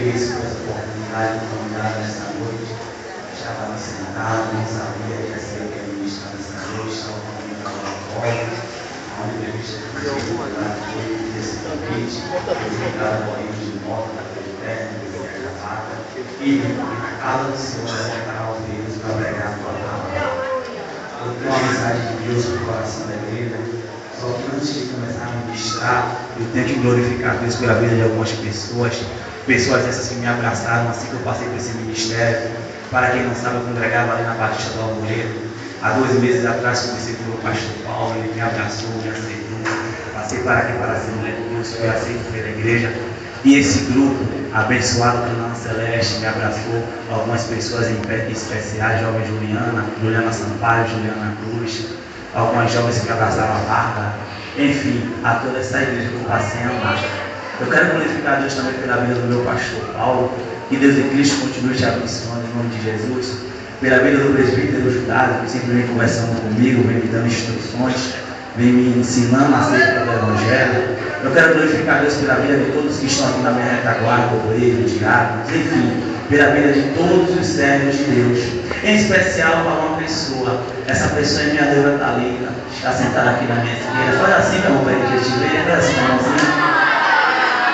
agradeço por essa oportunidade de convidar nessa noite. Já estava sentado, não sabia que ia ser aquele ministro nessa noite, estava comigo na laboratório. A entrevista que eu fiz foi esse convite. Obrigado ao livro de nota da Politécnica, da Vaca. E a casa do Senhor é um canal de Deus para pregar a tua palavra. Eu tenho uma mensagem de Deus para o coração da igreja. Só que antes de começar a ministrar, eu tenho que glorificar Deus pela vida de algumas pessoas essas que me abraçaram assim que eu passei por esse ministério. Para quem não sabe, eu congregava ali na Batista do Alvoredo. Há 2 meses atrás comecei com o pastor Paulo, ele me abraçou, me aceitou. Passei para aqui para a Assembleia de Deus, fui aceito pela igreja. E esse grupo, abençoado pelo Nano Celeste, me abraçou. Algumas pessoas em especiais, jovem Juliana Sampaio, Juliana Cruz, algumas jovens que abraçaram a Bárbara, enfim, a toda essa igreja que eu passei a amar. Eu quero glorificar a Deus também pela vida do meu pastor Paulo, que Deus em Cristo continue te abençoando em nome de Jesus, pela vida do presbítero Judá, que sempre vem conversando comigo, vem me dando instruções, vem me ensinando acerca do Evangelho. Eu quero glorificar a Deus pela vida de todos que estão aqui na minha retaguarda, obreiros, diáconos, enfim, pela vida de todos os servos de Deus, em especial para uma pessoa. Essa pessoa é minha noiva Thalita, está sentada aqui na minha esquerda. Faz assim, meu irmão, para que a gente veja, faz assim, irmãozinho.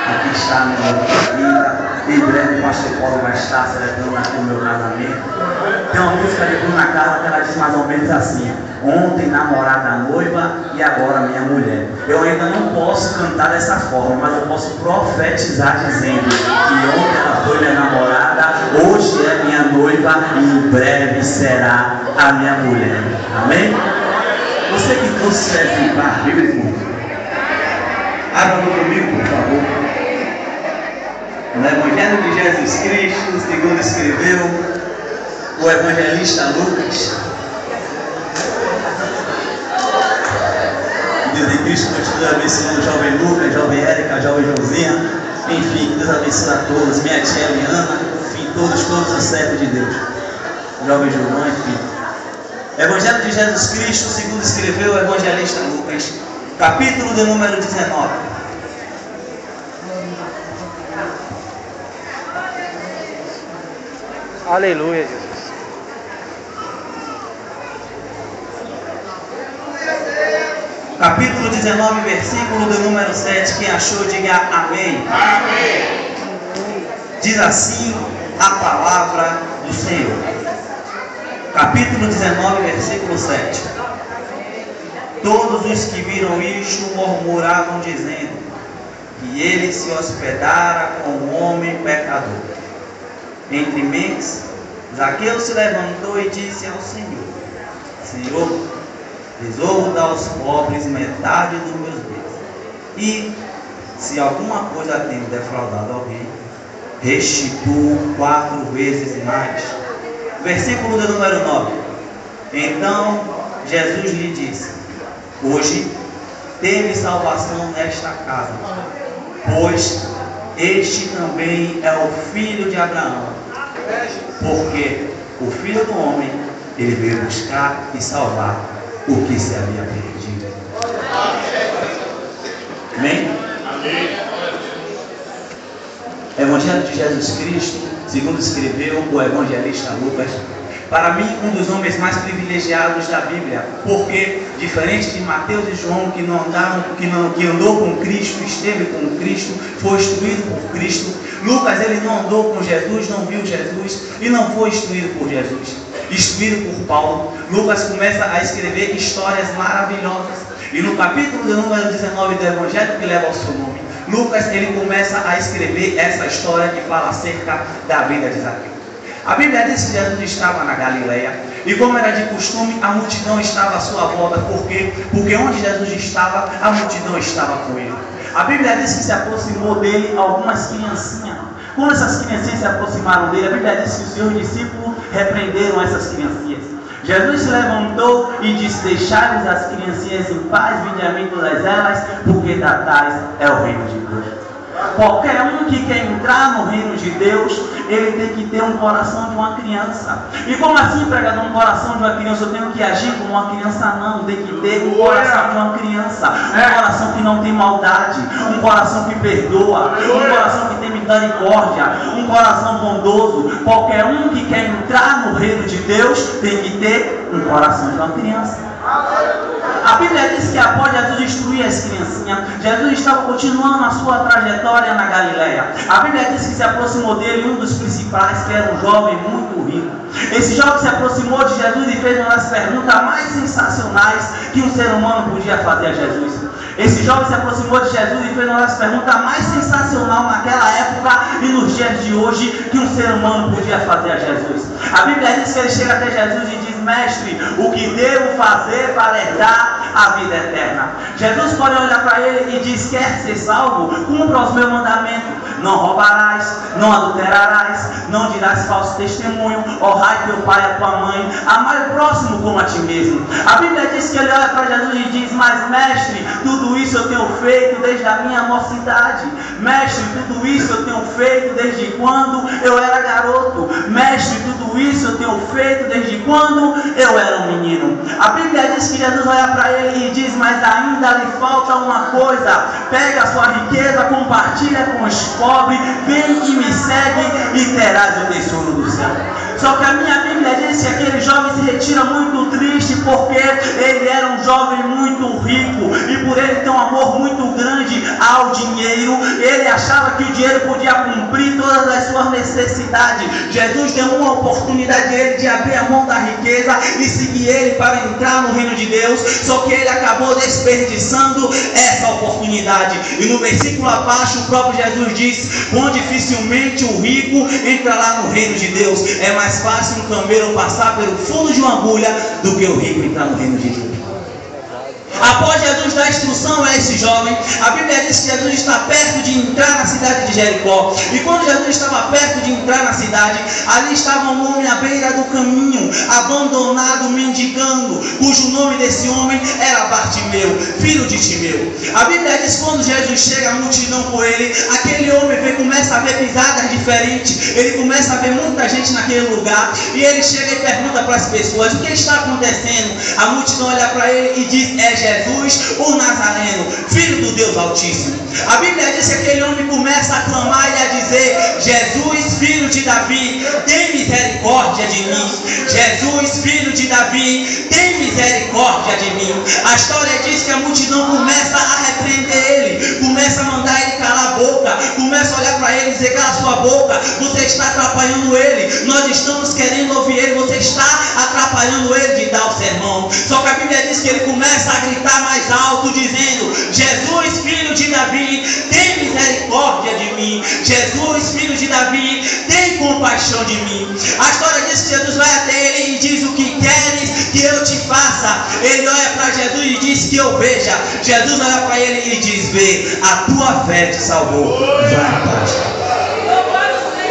Aqui está a minha noiva Thalita. Em breve o pastor Paulo vai estar celebrando aqui o meu casamento. Tem uma música de Bruna Carla que ela diz mais ou menos assim: ontem namorada noiva e agora minha mulher. Eu ainda não posso cantar dessa forma, mas eu posso profetizar dizendo que ontem ela foi minha namorada, hoje é minha noiva e em breve será a minha mulher. Amém? Você que trouxe serve para a Bíblia, irmão, abra comigo, por favor. No Evangelho de Jesus Cristo, segundo escreveu o evangelista Lucas. Deus em Cristo continua abençoando o jovem Lucas, jovem Érica, jovem Josinha, enfim, Deus abençoe a todos, minha tia Eliana, enfim, todos os servos de Deus, jovem João, enfim. Evangelho de Jesus Cristo, segundo escreveu o evangelista Lucas, capítulo de número 19. Aleluia, Jesus. Capítulo 19, versículo do número 7. Quem achou, diga amém. Amém. Diz assim a palavra do Senhor. Capítulo 19, versículo 7. Todos os que viram isto murmuravam, dizendo que ele se hospedara com um homem pecador. Entre mentes, Zaqueu se levantou e disse ao Senhor: Senhor, resolvo dar aos pobres metade dos meus bens. E, se alguma coisa tenho defraudado alguém, restituo 4 vezes mais. Versículo de número 9. Então Jesus lhe disse: hoje teve salvação nesta casa, pois este também é o filho de Abraão. Porque o Filho do Homem, ele veio buscar e salvar o que se havia perdido. Amém? Amém. Evangelho de Jesus Cristo, segundo escreveu o evangelista Lucas, para mim um dos homens mais privilegiados da Bíblia, porque diferente de Mateus e João que que andou com Cristo, esteve com Cristo, foi instruído por Cristo, Lucas ele não andou com Jesus, não viu Jesus e não foi instruído por Jesus, instruído por Paulo. Lucas começa a escrever histórias maravilhosas e no capítulo de número 19 do Evangelho que leva o seu nome, Lucas ele começa a escrever essa história que fala acerca da vida de Zaqueu. A Bíblia diz que Jesus estava na Galileia e, como era de costume, a multidão estava à sua volta. Por quê? Porque onde Jesus estava, a multidão estava com ele. A Bíblia diz que se aproximou dele algumas criancinhas. Quando essas criancinhas se aproximaram dele, a Bíblia diz que os seus discípulos repreenderam essas criancinhas. Jesus se levantou e disse: deixai-vos as criancinhas em paz, vinde a mim todas elas, porque da tais é o reino de Deus. Qualquer um que quer entrar no reino de Deus, ele tem que ter um coração de uma criança. E como assim, pregador, um coração de uma criança? Eu tenho que agir como uma criança? Não, tem que ter um coração de uma criança. Um coração que não tem maldade, um coração que perdoa, um coração que tem misericórdia, um coração bondoso. Qualquer um que quer entrar no reino de Deus tem que ter um coração de uma criança. A Bíblia diz que após Jesus instruir as criancinhas, Jesus estava continuando a sua trajetória na Galileia. A Bíblia diz que se aproximou dele um dos principais, que era um jovem muito rico. Esse jovem se aproximou de Jesus e fez uma das perguntas mais sensacionais que um ser humano podia fazer a Jesus. Esse jovem se aproximou de Jesus e fez uma das perguntas mais sensacionais naquela época e nos dias de hoje que um ser humano podia fazer a Jesus. A Bíblia diz que ele chega até Jesus e diz: mestre, o que devo fazer para herdar a vida eterna? Jesus pode olhar para ele e diz: quer ser salvo? Cumpra os meus mandamentos. Não roubarás, não adulterarás, não dirás falso testemunho, honrai teu pai e a tua mãe, amai o próximo como a ti mesmo. A Bíblia diz que ele olha para Jesus e diz: mas mestre, tudo isso eu tenho feito desde a minha mocidade. Mestre, tudo isso eu tenho feito desde quando eu era garoto. Mestre, tudo isso eu tenho feito desde quando eu era um menino. A Bíblia diz que Jesus olha para ele e diz: mas ainda lhe falta uma coisa. Pega a sua riqueza, compartilha com os pobres, vem e me segue e terás o tesouro do céu. Só que a minha Bíblia diz que aquele jovem se retira muito triste, porque ele era um jovem muito rico e por ele ter um amor muito grande ao dinheiro, ele achava que o dinheiro podia cumprir todas as suas necessidades. Jesus deu uma oportunidade dele de abrir a mão da riqueza e seguir ele para entrar no reino de Deus, só que ele acabou desperdiçando essa oportunidade. E no versículo abaixo o próprio Jesus diz: quão dificilmente o rico entra lá no reino de Deus. É mais fácil um camelo passar pelo fundo de uma agulha do que o rico entrar no reino de Deus. Após Jesus dar instrução a esse jovem, a Bíblia diz que Jesus está perto de entrar na cidade de Jericó. E quando Jesus estava perto de entrar na cidade, ali estava um homem à beira do caminho, abandonado, mendigando, cujo nome desse homem era Bartimeu, filho de Timeu. A Bíblia diz que quando Jesus chega, a multidão com ele, aquele homem começa a ver pisadas diferentes, ele começa a ver muita gente naquele lugar, e ele chega e pergunta para as pessoas: o que está acontecendo? A multidão olha para ele e diz: é Jesus, o Nazareno, filho do Deus Altíssimo. A Bíblia diz que aquele homem começa a clamar e a dizer: Jesus, filho de Davi, tem misericórdia de mim. Jesus, filho de Davi, tem misericórdia de mim. A história diz que a multidão começa a repreender ele, começa a mandar ele calar a boca, começa a olhar para ele e dizer: cala sua boca, você está atrapalhando ele, nós estamos querendo ouvir ele, você está atrapalhando ele de dar o sermão. Só que a Bíblia diz que ele começa a gritar mais alto, dizendo: Jesus, filho de Davi, tem misericórdia de mim. Jesus, filho de Davi, tem compaixão de mim. A história diz que Jesus vai até ele e diz: o que queres que eu te faça? Ele olha para Jesus e diz: que eu veja. Jesus olha para ele e diz: vê, a tua fé te salvou. Vai em paz.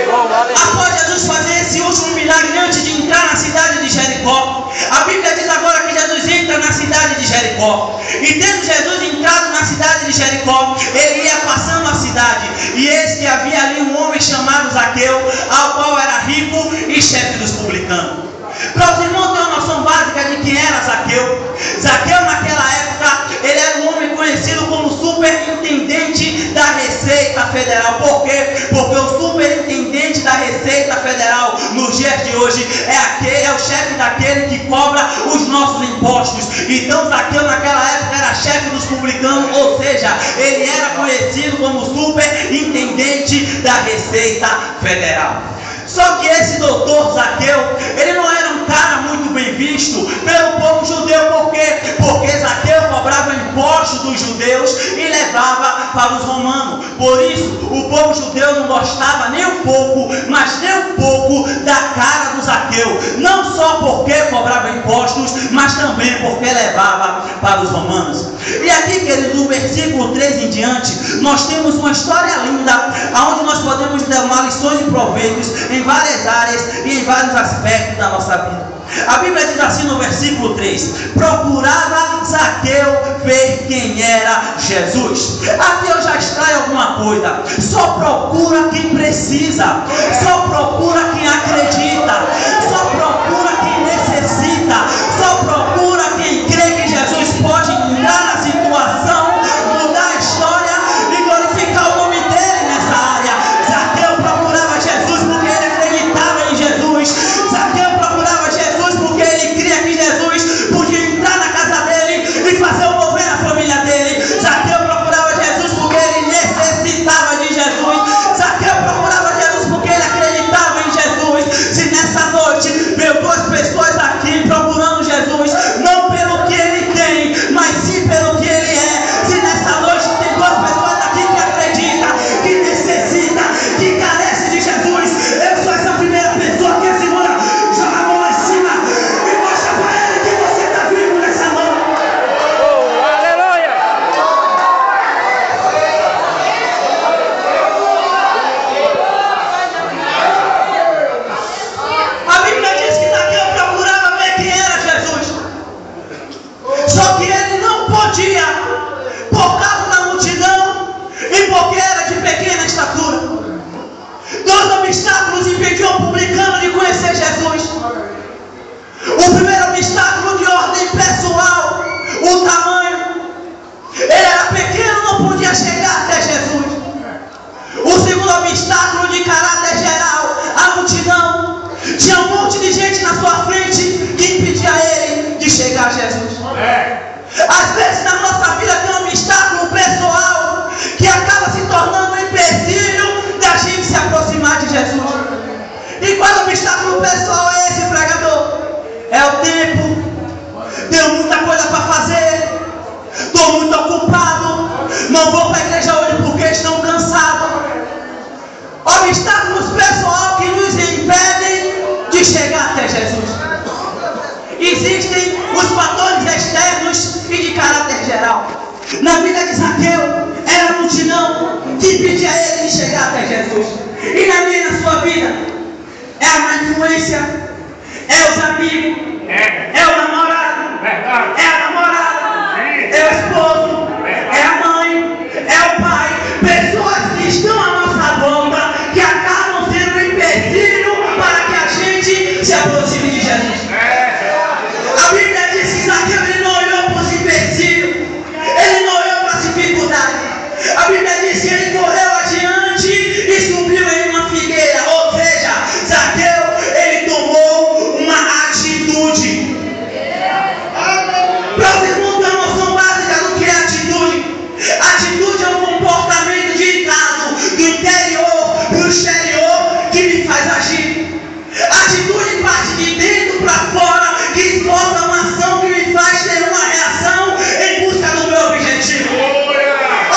Após Jesus fazer esse último milagre antes de entrar na cidade de Jericó, a Bíblia diz agora que Jesus entra na cidade de Jericó. E tendo Jesus entrado na cidade de Jericó, ele ia passando a cidade, e eis que havia ali um homem chamado Zaqueu, ao qual era rico e chefe dos publicanos. Para os irmãos terem uma noção básica de quem era Zaqueu, Zaqueu naquela época, ele era um homem conhecido como superintendente da Receita Federal. Por quê? Porque o superintendente da Receita Federal nos dias de hoje é o chefe daquele que cobra os nossos impostos. Então Zaqueu naquela época era chefe dos publicanos, ou seja, ele era conhecido como superintendente da Receita Federal. Só que esse doutor Zaqueu, ele não era um cara muito bem visto pelo povo judeu. Por quê? Porque Zaqueu cobrava impostos dos judeus e levava para os romanos. Por isso, o povo judeu não gostava nem um pouco, mas nem um pouco da cara do Zaqueu. Não só porque cobrava impostos, mas também porque levava para os romanos. E aqui, queridos, no versículo 3 em diante, nós temos uma história linda, onde nós podemos tomar lições e proveitos em várias áreas e em vários aspectos da nossa vida. A Bíblia diz assim no versículo 3: procurava Zaqueu ver quem era Jesus. Aqui eu já extraio alguma coisa. Só procura quem precisa, só procura quem acredita, só procura quem necessita, só procura quem crê que Jesus pode entrar na situação, mudar a história e glorificar o nome dele nessa área. conhecer Jesus. O primeiro obstáculo de ordem pessoal, o tamanho. Ele era pequeno, não podia chegar até Jesus. O segundo obstáculo de caráter geral, a multidão. Tinha um monte de gente na sua frente que impedia ele de chegar a Jesus. Às vezes na nossa vida tem um obstáculo pessoal que acaba se tornando um empecilho da gente se aproximar de Jesus. E qual obstáculo pessoal é esse, pregador? É o tempo. Tenho muita coisa para fazer. Estou muito ocupado. Não vou para a igreja hoje porque estou cansado. Obstáculos pessoal que nos impedem de chegar até Jesus. Existem os fatores externos e de caráter geral. Na vida de Zaqueu, era a multidão que impedia ele de chegar até Jesus. E na minha e na sua vida, é a má influência, é os amigos, é o namorado, é a namorada, é o esposo, é a mãe, é o pai. Pessoas que estão à nossa volta, que acabam sendo um empecilho para que a gente se aproxime de Jesus. A Bíblia diz que Zaqueu ele não olhou para os empecilhos, ele não olhou para as dificuldades. A Bíblia diz que ele correu adiante e subiu em uma figueira. Ou seja, Zaqueu ele tomou uma atitude. Para os irmãos ter uma noção básica do que é atitude. Atitude é um comportamento ditado do interior para o exterior que me faz agir. Atitude parte de dentro para fora, que exporta uma ação que me faz ter uma reação em busca do meu objetivo.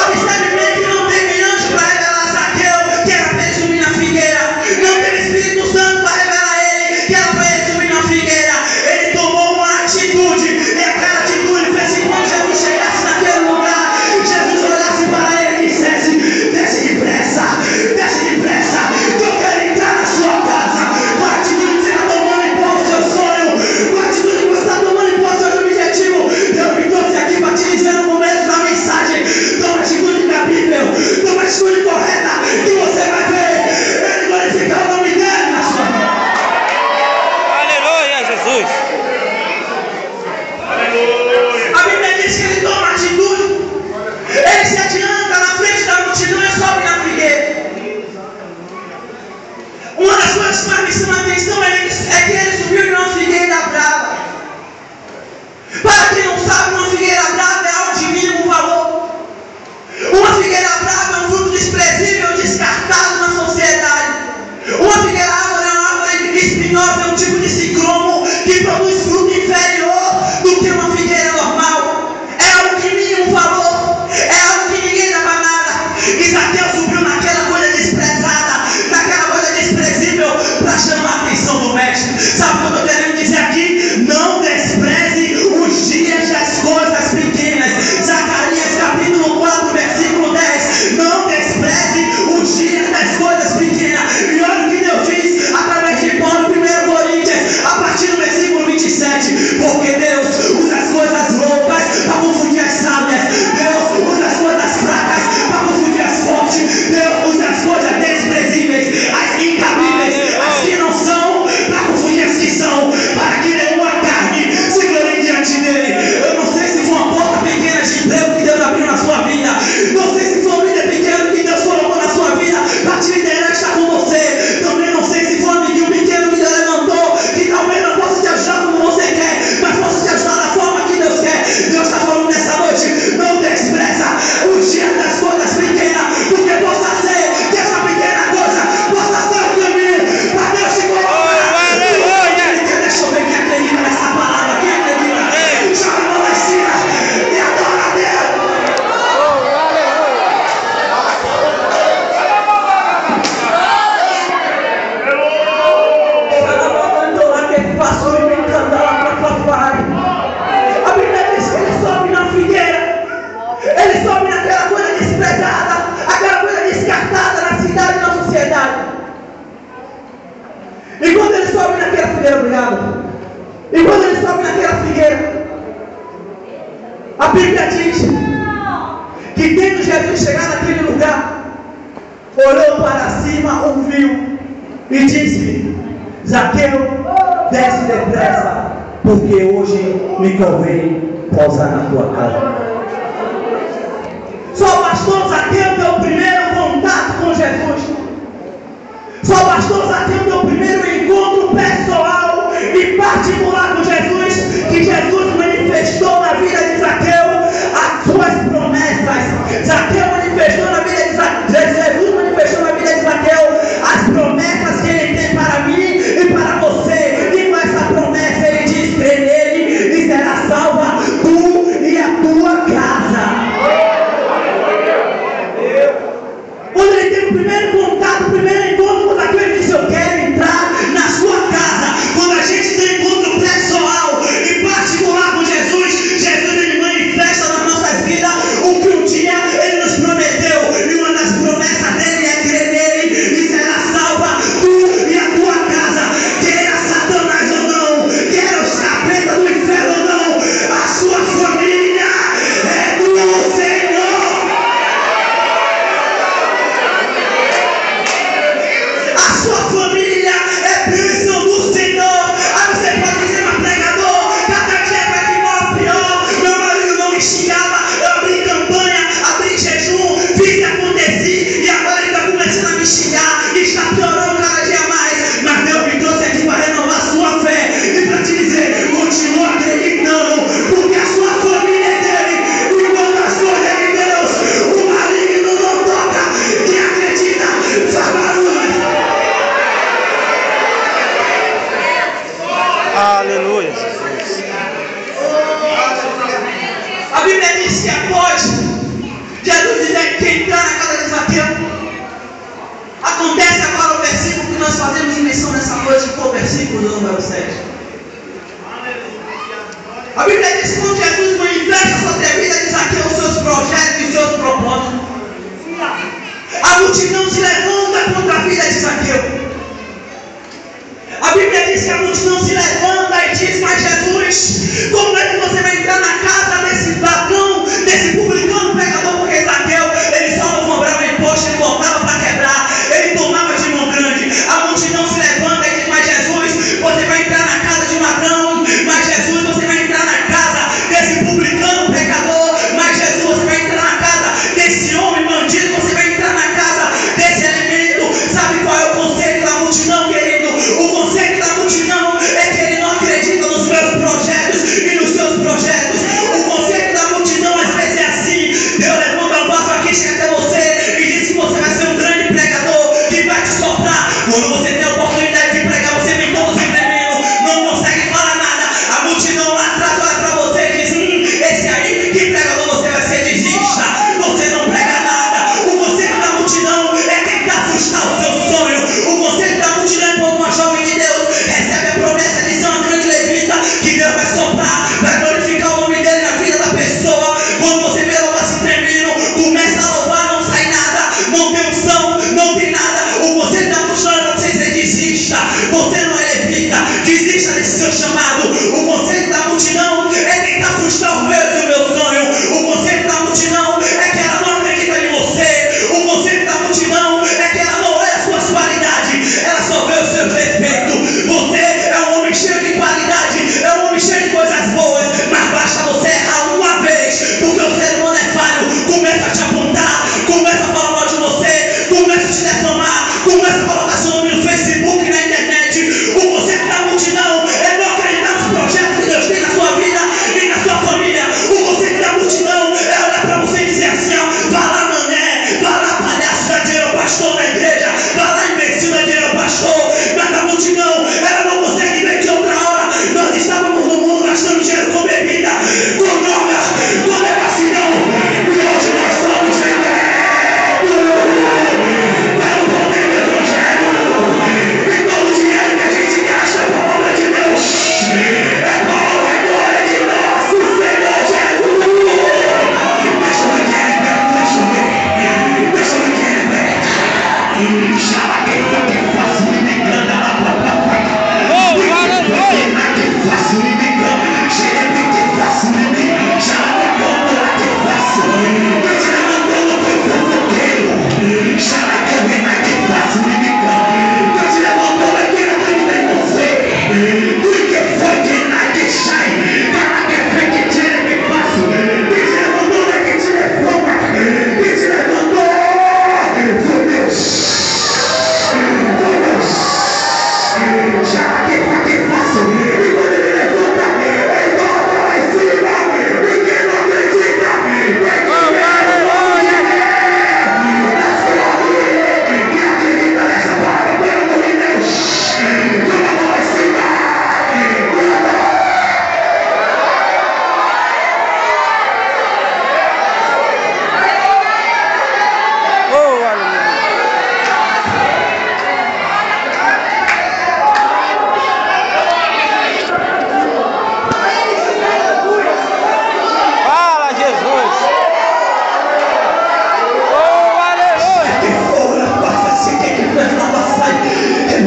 Observe bem que não teve anjo para revelar Zaqueu que era para ele subir na figueira. Não teve Espírito Santo para revelar ele que era para ele subir na figueira. Ele tomou uma atitude, e aquela atitude fez que quando Jesus chegasse naquele lugar, Jesus olhasse para ele e dissesse: desce depressa, que eu quero entrar na sua casa. Com a atitude que você está tomando em prol do seu sonho, com a atitude que você está tomando em prol do seu objetivo. Eu me trouxe aqui para te dizer no começo da mensagem: toma a atitude cabível, toma a atitude correta, que você vai ver ele glorificar o nome dele na sua vida. Aleluia, Jesus. A Bíblia diz que ele toma atitude, ele se adianta na frente da multidão e sobe na figueira. Uma das coisas que mais me chama a atenção é que ele subiu em uma figueira brava. Para quem não sabe, uma figueira brava é algo de mínimo valor. Uma figueira brava é um fruto desprezível, descartado na sociedade. Uma figueira árvore é uma árvore espinhosa, é um tipo de ciclomo que produz fruto inferior do que uma figueira normal. É algo de mínimo valor, é algo que ninguém dava nada. E Zaqueu subiu naquela coisa desprezada, naquela coisa desprezível, para chamar a atenção do mestre. Sabe o que eu estou querendo dizer aqui? Não despreze os dias das coisas pequenas. Zacarias capítulo 4, versículo 10. Não despreze os dias das coisas pequenas. E olha o que Deus diz através de Paulo em 1 Coríntios, a partir do versículo 27. Porque Deus usa as coisas loucas para confundir as sábias. Deus usa as coisas fracas para confundir as fortes. Deus usa as coisas desprezíveis, as incabíveis, as que não são, para confundir as que são, para que nenhuma carne se glorie diante dele. Eu não sei se foi uma porta pequena de emprego que Deus abriu na sua vida. Não sei se foi um líder pequeno que Deus colocou na sua vida para te liderar e estar com você. Também não sei se foi um amiguinho pequeno que Deus levantou, que talvez não possa te ajudar como você quer, mas possa te ajudar da forma que Deus quer. Deus está falando nessa noite: não despreza os dias das coisas pequenas, porque possa ser que essa pequena coisa possa ser o caminho para Deus te colocar. Deixa eu ver quem acredita nessa palavra. Quem acredita? Joga a mão lá em cima e adora a Deus. Aquele pastor inventando lá para papai. A Bíblia diz que ele sobe na figueira, ele sobe naquela coisa desprezada, aquela coisa descartada na cidade e na sociedade. E quando ele sobe naquela figueira, obrigado. E quando ele sobe naquela figueira, a Bíblia diz que tendo Jesus chegado naquele lugar, olhou para cima, ouviu e disse: Zaqueu, desce depressa, porque hoje me convém pousar na tua casa. Só o pastor Zaqueu deu o primeiro contato com Jesus. Só o pastor Zaqueu deu o primeiro encontro pessoal e particular com Jesus, que Jesus manifestou na vida de Zaqueu as suas promessas. Zaqueu manifestou na vida de Zaqueu, Jesus manifestou na vida de Zaqueu as promessas que ele tem para mim e para você. E com essa promessa ele diz: crê nele e será salva tu e a tua casa. Quando ele teve o primeiro contato, o primeiro encontro com Zaqueu, ele disse: eu quero entrar na sua casa. Quando a gente tem encontro pessoal e particular com Jesus, Jesus ele manifesta nas nossas vidas o que um dia ele nos prometeu. E uma das promessas dele é crer nele e será salva tu e a tua casa. Queira Satanás ou não, queira os capetas do inferno ou não, a sua família é do Senhor. A sua família é bênção do Senhor. Aí você pode dizer: mas pregador, cada dia vai que mal pior. Meu marido não me xingava, eu abri campanha, abri jejum, fiz e aconteci, e agora ele está começando a me xingar e está piorando cada dia mais. Mas Deus me trouxe aqui para renovar sua fé e para te dizer: continua acreditando, porque a sua família é dele. E quando as coisas é de Deus, o maligno não toca. Quem acredita, faz barulho. Aleluia, Jesus. A Bíblia diz que após Jesus dizer que entrar na casa de Zaqueu, acontece agora o versículo que nós fazemos menção nessa noite, que foi o versículo número 7. A Bíblia diz que quando Jesus manifesta sobre a vida de Zaqueu os seus projetos e os seus propósitos, a multidão se levanta contra a vida de Zaqueu. A Bíblia diz que a multidão se levanta e diz: mas Jesus, como é que você vai entrar na casa desse ladrão, desse publicano pecador? Porque Zaqueu, ele só não cobrava imposto, ele voltava para quebrar, ele tomava de mão grande. A multidão se levanta e diz: mas Jesus, você vai entrar na casa de um ladrão, mas Jesus, você vai entrar na casa desse publicano pecador, mas Jesus, você vai entrar na casa desse homem bandido, você vai entrar na casa desse elemento. Sabe qual é o conceito da multidão, querido? O conceito da multidão é que ele não acredita nos meus projetos e nos seus projetos. O conceito da multidão às vezes é assim: Deus levanta o passo aqui, chega até você e diz que você vai ser um grande pregador que vai te soprar. Quando você tem a oportunidade de pregar, você vem todo se tremendo, não consegue falar nada. A multidão lá atrás olha para você e diz: esse aí, que pregador você vai ser? Desista, você não prega nada. O conceito da multidão é tentar frustrar o seu sonho. O conceito da multidão é quando uma jovem de Deus recebe a promessa de ser uma grande levita, que Deus vai soprar, vai glorificar o nome dele na vida da pessoa. Quando você vê ela se tremendo, começa a louvar, não sai nada, não tem unção, não tem nada. O conceito da multidão é você dizer: desista, você não é levita, desista desse seu chamado. O conceito da multidão é tentar frustrar o meu sonho. O conceito da multidão é que ela não acredita em você. O conceito da multidão é que ela não olha as suas qualidades, ela só vê os seus defeitos. Você é um homem cheio de qualidade, é um homem cheio de coisas boas, mas basta você errar uma vez, porque o ser humano é falho. Começa a te apontar, começa a falar mal de você, começa a te defamar, começa a colocar seu nome no Facebook e na internet. O conceito da multidão é não acreditar nos projetos que Deus tem na sua vida e na sua família. O conceito da multidão é olhar para você e dizer assim: ó, vai lá, mané, vai lá, palhaço, dá dinheiro ao pastor da igreja, vai lá, imbecil, dá dinheiro ao pastor. Mas a multidão, ela não consegue ver de outra hora. Nós estávamos no mundo gastando dinheiro com bebida, com droga, com devassidão, e hoje nós somos libertos pelo poder do Evangelho. E todo o dinheiro que a gente gasta é para a obra de Deus, é para a honra e glória de nosso Senhor Jesus. Deixa eu ver, deixa eu ver. Chama quem for que faça me engana lá pra que faça me engana. Chega bem que faça me engana. Chama como lá que faça. Deus levantou no teu fofoqueiro. Chama que vem lá que faça me engana. Deus levantou aqui na frente da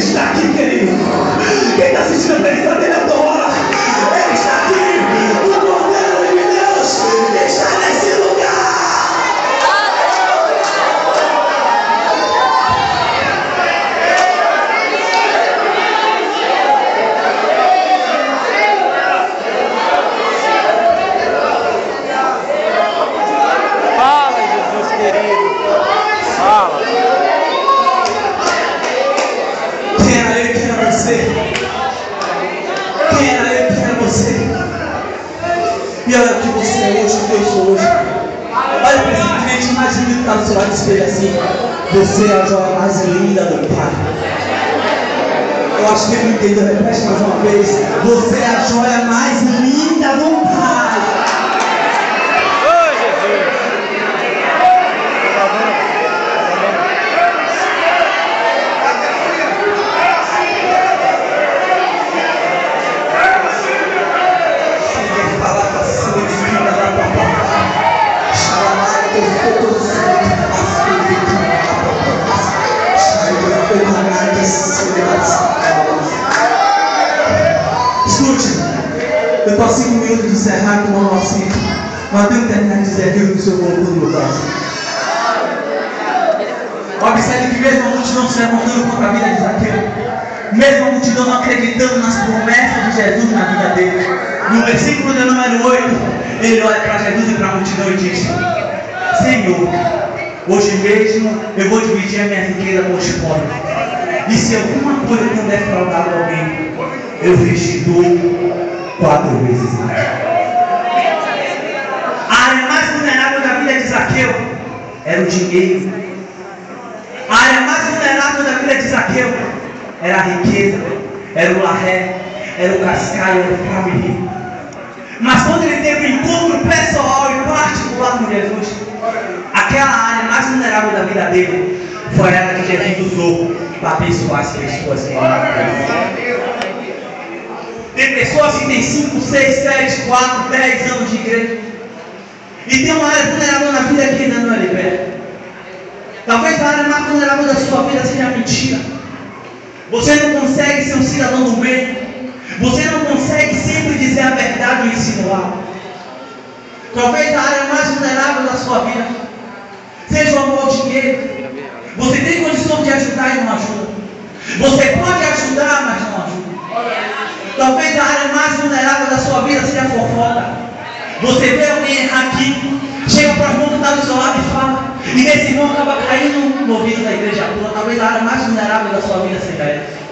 está aqui, querido. Quem está assistindo a presença dele adora. Ele está aqui. O Cordeiro de Deus está nesse lugar. Fala, Jesus querido. Fala. Quem era ele, quem era você? Quem era ele, quem era você? E olha o que você é hoje, o que eu sou hoje. Olha para esse cliente mais lindo que está do seu lado do espelho assim. Você é a joia mais linda do Pai. Eu acho que ele não entendeu. Repete mais uma vez. Você é a joia mais linda do Pai. Ô, Jesus. Escute, eu estou a 5 minutos de encerrar com uma assento, mas eu tenho que terminar de dizer aquilo que o Senhor colocou no meu coração. Observe que mesmo a multidão se levantando contra a vida de Zaqueu, mesmo a multidão não acreditando nas promessas de Jesus na vida dele, no versículo de número 8, ele olha para Jesus e para a multidão e diz: Senhor, hoje mesmo eu vou dividir a minha riqueza com os pobres, e se alguma coisa tem defraudado alguém, eu restituo 4 vezes mais. A área mais vulnerável da vida de Zaqueu era o dinheiro. A área mais vulnerável da vida de Zaqueu era a riqueza, era o larré, era o cascaio, era o família. Mas quando ele teve um encontro pessoal e particular com Jesus, aquela área mais vulnerável da vida dele foi ela que Jesus usou para abençoar as pessoas que ele não. Tem pessoas que têm 5, 6, 7, 4, 10 anos de igreja e tem uma área vulnerável na vida que ainda não é liberta. Talvez a área mais vulnerável da sua vida seja a mentira. Você não consegue ser um cidadão do bem. Você não consegue sempre dizer a verdade ou insinuar. Talvez a área mais vulnerável da sua vida seja o amor ao dinheiro. Você tem condição de ajudar e não ajuda. Você pode ajudar, mas não ajuda. Talvez a área mais vulnerável da sua vida seja a fofoca. Você vê alguém errar aqui, chega para o irmão que está do seu lado e fala, e esse irmão acaba caindo no ouvido da igreja toda. Talvez a área mais vulnerável da sua vida seja essa.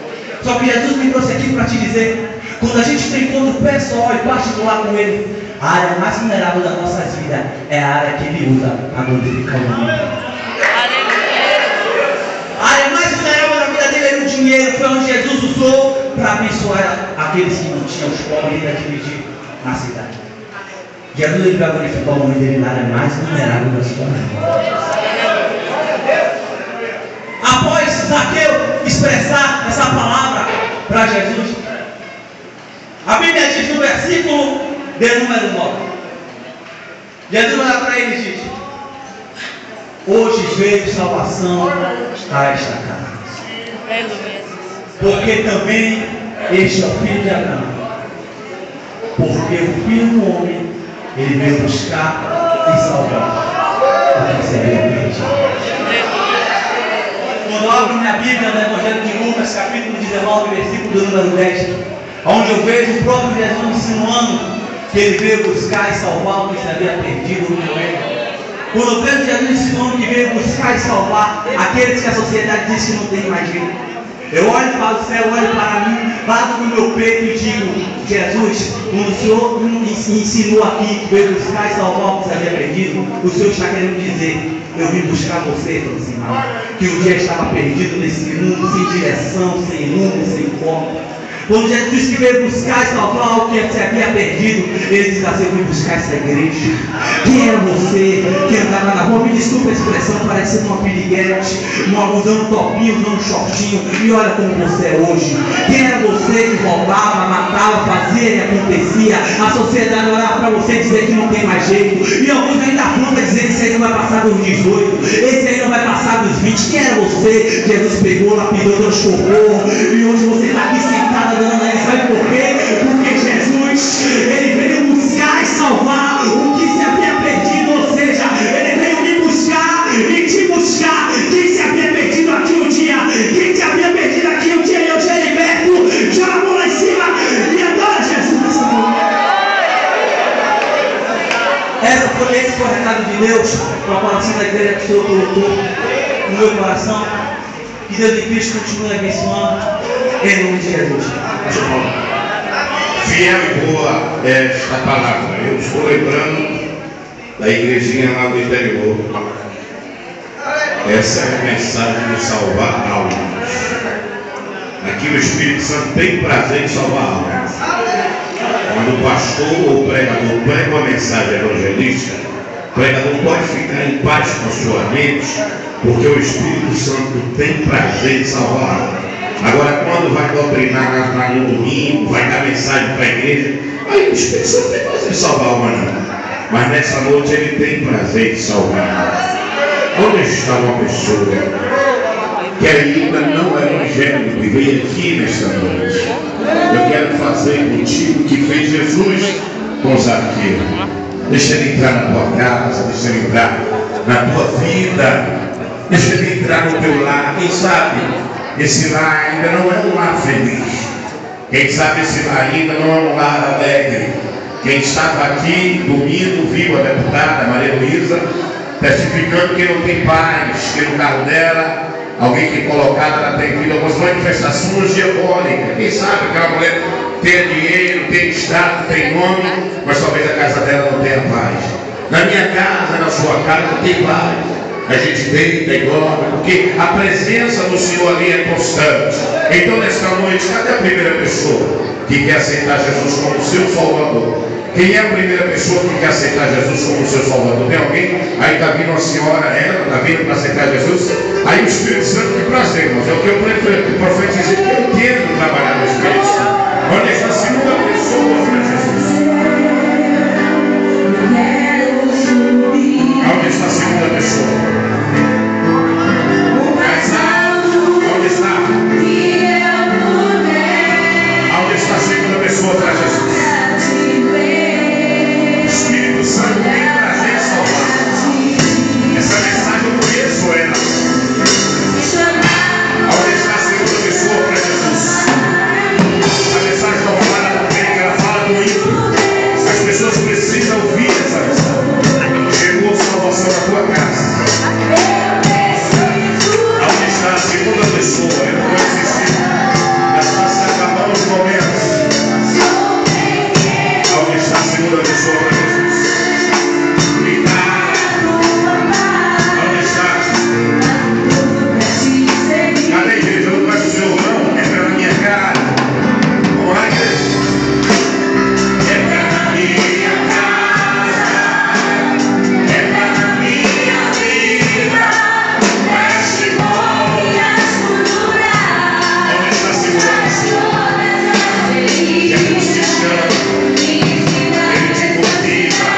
Só que Jesus me trouxe aqui para te dizer, quando a gente tem encontro pessoal e particular com Ele, a área mais vulnerável das nossas vidas é a área que Ele usa para glorificar o nome. A área mais vulnerável da vida dele era o dinheiro, foi onde Jesus usou para abençoar aqueles que não tinham, os pobres ainda dividir na cidade. Jesus ele vai glorificar o nome dele na área mais vulnerável da sua vida. Após Zaqueu expressar essa palavra para Jesus, a Bíblia diz no versículo de número 9, Jesus olha para ele e diz: hoje veio salvação a esta casa, porque também este é o filho de Abraão, porque o Filho do Homem ele veio buscar e salvar o que seria perdido. Quando eu abro minha Bíblia no Evangelho de Lucas, capítulo 19, versículo do número 10, onde eu vejo o próprio Jesus insinuando que ele veio buscar e salvar o que se havia perdido no meio. Quando eu vejo Jesus insinuando que veio buscar e salvar aqueles que a sociedade diz que não tem mais jeito, eu olho para o céu, olho para mim, bato no meu peito e digo: Jesus, quando o Senhor insinua aqui que veio buscar e salvar o que se havia perdido, o Senhor está querendo dizer: eu vim buscar você, Rosimar, que um dia estava perdido nesse mundo, sem direção, sem rumo, sem forma. Quando Jesus disse que veio buscar e salvar o que se havia perdido, ele disse assim: eu vim buscar essa igreja. Quem era você que andava na rua? Me desculpa a expressão, parecendo uma piriguete, usando um topinho, usando um shortinho, e olha como você é hoje. Quem era você que roubava, matava, fazia e acontecia? A sociedade olhava para você e dizia que não tem mais jeito, e alguns ainda apontam dizendo que esse aí não vai passar dos 18, esse aí não vai passar dos 20. Quem era você? Jesus pegou, lapidou, transformou, e hoje você está aqui sentada dando essa. Sabe por quê? Porque Jesus, ele veio buscar e salvar o que se havia perdido, ou seja, ele veio me buscar e te buscar. Quem se havia perdido aqui um dia, quem se havia perdido aqui um dia, eu já liberto, joga a mão lá em cima e adora Jesus nessa manhã. Esse foi o recado de Deus para o coração da igreja que o Senhor colocou no meu coração. Que Deus em Cristo continue abençoando em nome de Jesus. Fiel e boa é esta palavra. Eu estou lembrando da igrejinha lá do interior. Essa é a mensagem de salvar almas. Aqui o Espírito Santo tem prazer em salvar almas. Quando o pastor ou o pregador prega uma mensagem evangelística, o pregador pode ficar em paz com a sua mente, porque o Espírito Santo tem prazer em salvar almas. Agora, quando vai doutrinar no domingo, vai dar mensagem para a igreja, aí o Espírito Santo tem prazer em salvar alma, não. Mas nessa noite ele tem prazer em salvar. Onde está uma pessoa que ainda não é evangélico e veio aqui nesta noite? Eu quero fazer contigo o que fez Jesus com Zaqueu. Deixa ele entrar na tua casa, deixa ele entrar na tua vida, deixa ele entrar no teu lar. Quem sabe esse lar ainda não é um lar feliz. Quem sabe esse lar ainda não é um lar alegre. Quem estava aqui domingo viu a deputada Maria Luísa testificando que não tem paz, que no carro dela alguém que colocada ela tem tido algumas manifestações diabólicas. Quem sabe aquela mulher tem dinheiro, tem status, tem nome, mas talvez a casa dela não tenha paz. Na minha casa, na sua casa não tem paz. A gente deita e dorme, porque a presença do Senhor ali é constante. Então nesta noite, cadê a primeira pessoa que quer aceitar Jesus como seu Salvador? Quem é a primeira pessoa que quer aceitar Jesus como seu Salvador? Tem alguém? Aí está vindo uma senhora, ela está vindo para aceitar Jesus. Aí o Espírito Santo, que prazer, irmãos. É o que eu profetizo, que eu entendo trabalhar no Espírito Santo. Olha essa segunda pessoa para Jesus. Onde está a segunda pessoa? Onde está? Onde está a segunda pessoa para Jesus? O Santo tem prazer em salvar. Essa mensagem eu conheço ela. Onde está a segunda pessoa para Jesus? A mensagem não fala do bem, ela fala do ímpio. As pessoas precisam ouvir essa mensagem. Chegou a salvação na tua casa. Onde está a segunda pessoa? Eu não vou insistir. Já está se acabando os momentos. Onde está a segunda pessoa para Jesus? Cadê a igreja? Eu não gosto de violão. Entra na minha cara. Vamos lá, igreja. Entra na minha casa. Entra na minha vida. Mexe com minhas culturas. Onde está a segunda pessoa? Jesus te chama. Ele te cultiva.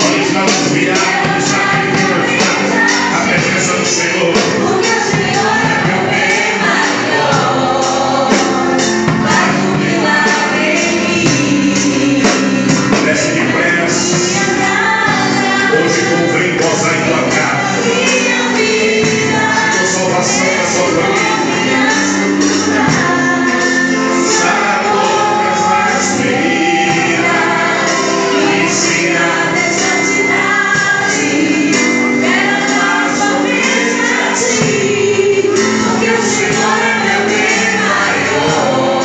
Onde está o viado? Onde está aquele que não está? A presença do Senhor. Hoje como vem gozar em tua casa, com salvação da sua família. Sara todas as feridas, ensina a santidade, quero mais somente a ti, porque o Senhor é meu bem maior.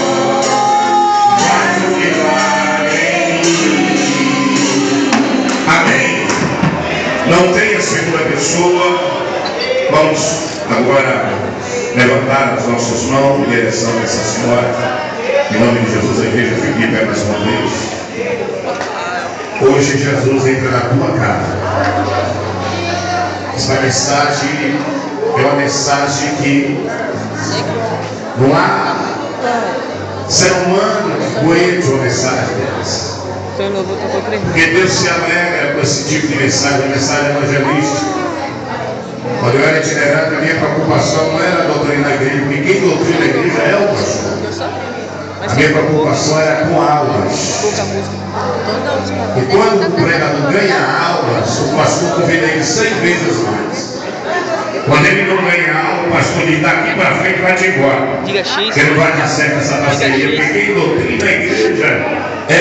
Faz um milagre em mim. Amém. Não tem a segunda pessoa. Vamos agora levantar as nossas mãos em direção a essa senhora. Em nome de Jesus, a igreja fique de pé mais uma vez. Hoje Jesus entra na tua casa. Essa mensagem é uma mensagem que não há ser humano que aguente uma mensagem dessa. Porque Deus se alegra com esse tipo de mensagem evangelística. Quando eu era itinerante, a minha preocupação não era a doutrina da igreja, porque quem doutrina a igreja é o pastor. A minha preocupação era com aulas. E quando o pregador ganha aulas, o pastor convida ele 100 vezes mais. Quando ele não ganha aula, o pastor diz: daqui para frente vai-te embora. Você não vai dar certo essa parceria, porque quem doutrina a igreja é